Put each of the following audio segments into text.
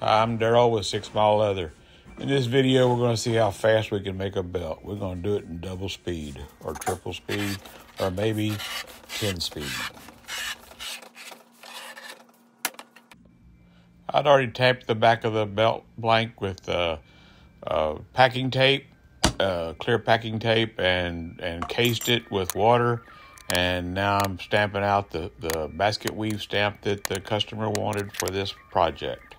Hi, I'm Daryl with 6 Mile Leather. In this video, we're going to see how fast we can make a belt. We're going to do it in double speed, or triple speed, or maybe 10 speed. I'd already taped the back of the belt blank with packing tape, clear packing tape, and cased it with water. And now I'm stamping out the basket weave stamp that the customer wanted for this project.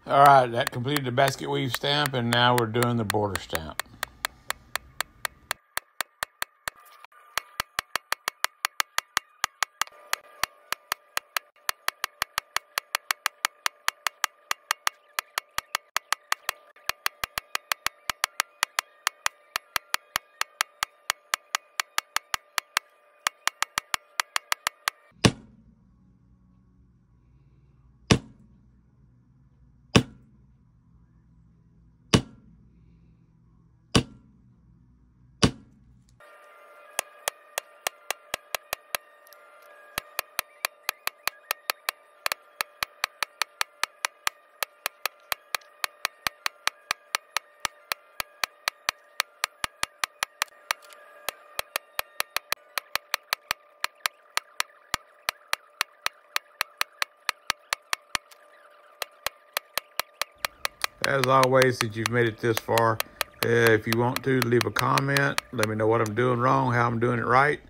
All right, that completed the basket weave stamp, and now we're doing the border stamp. As always, since you've made it this far, if you want to, leave a comment. Let me know what I'm doing wrong, how I'm doing it right.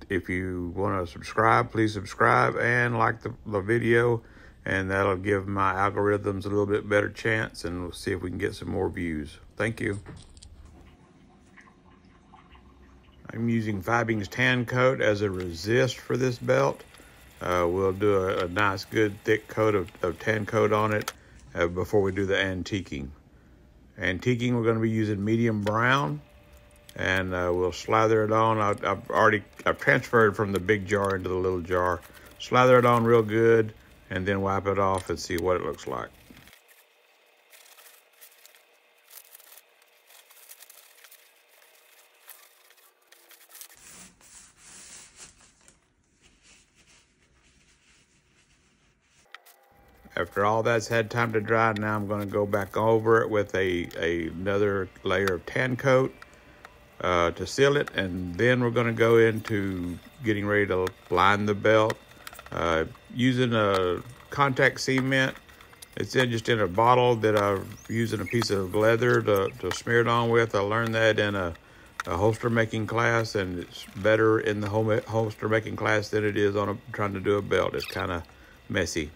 If you want to subscribe, please subscribe and like the video, and that'll give my algorithms a little bit better chance, and we'll see if we can get some more views. Thank you. I'm using Fibing's Tan Coat as a resist for this belt. We'll do a nice, good, thick coat of Tan Coat on it before we do the antiquing. Antiquing, we're going to be using medium brown, and we'll slather it on. I've transferred from the big jar into the little jar. Slather it on real good, and then wipe it off and see what it looks like. After all that's had time to dry, now I'm going to go back over it with another layer of Tan Coat to seal it, and then we're going to go into getting ready to line the belt using a contact cement. It's just in a bottle that I'm using a piece of leather to smear it on with. I learned that in a holster making class, and it's better in the holster making class than it is on trying to do a belt. It's kind of messy.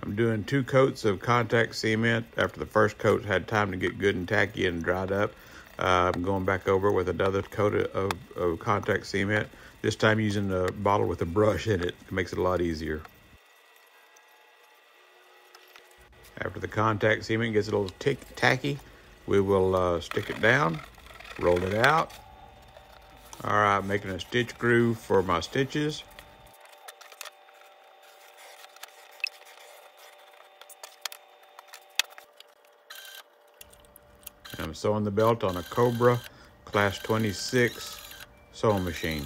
I'm doing 2 coats of contact cement. After the first coat had time to get good and tacky and dried up, I'm going back over with another coat of contact cement, this time using the bottle with a brush in it. It makes it a lot easier. After the contact cement gets a little tacky, we will stick it down, roll it out. All right, making a stitch groove for my stitches. And I'm sewing the belt on a Cobra Class 26 sewing machine.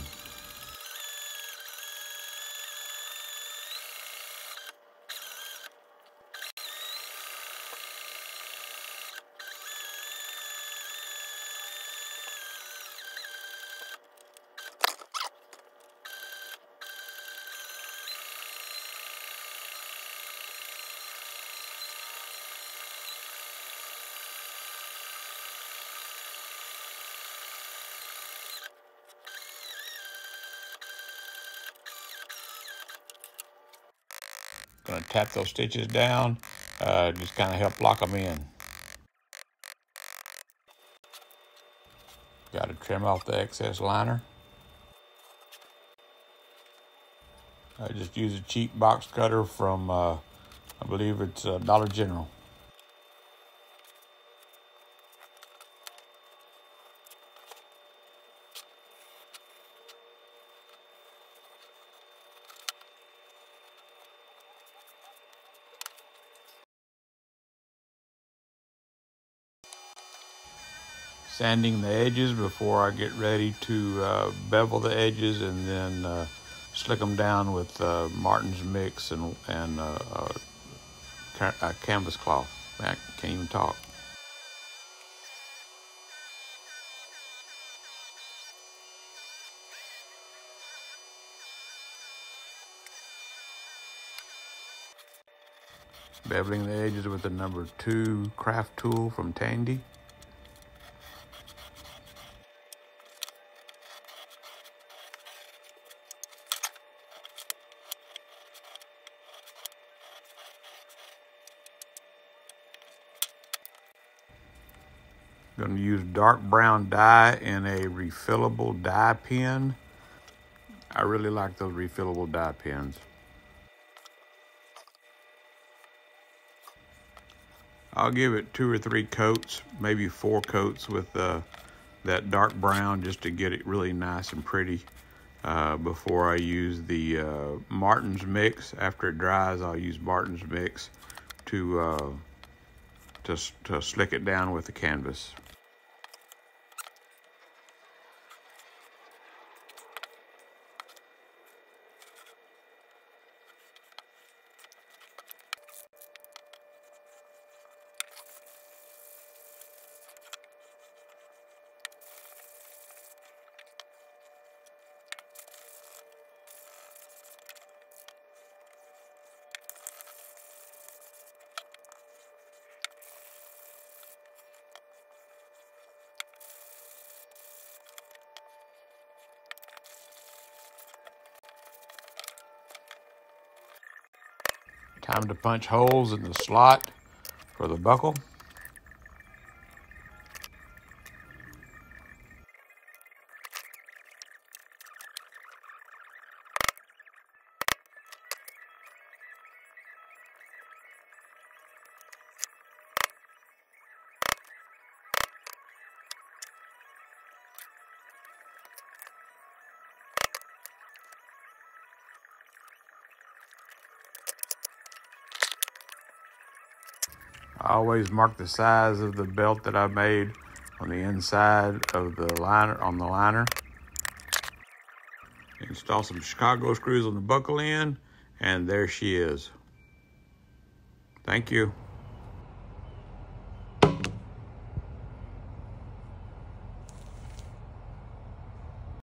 Gonna tap those stitches down, just kind of help lock them in. Got to trim off the excess liner. I just use a cheap box cutter from, I believe it's Dollar General. Sanding the edges before I get ready to bevel the edges, and then slick them down with Martin's Mix and a canvas cloth. I can't even talk. Beveling the edges with the number 2 craft tool from Tandy. Going to use dark brown dye in a refillable dye pen. I really like those refillable dye pens. I'll give it 2 or 3 coats, maybe 4 coats with that dark brown, just to get it really nice and pretty before I use the Martin's Mix. After it dries, I'll use Martin's Mix to slick it down with the canvas. Time to punch holes in the slot for the buckle. I always mark the size of the belt that I made on the inside of the liner, on the liner. Install some Chicago screws on the buckle end, and there she is. Thank you.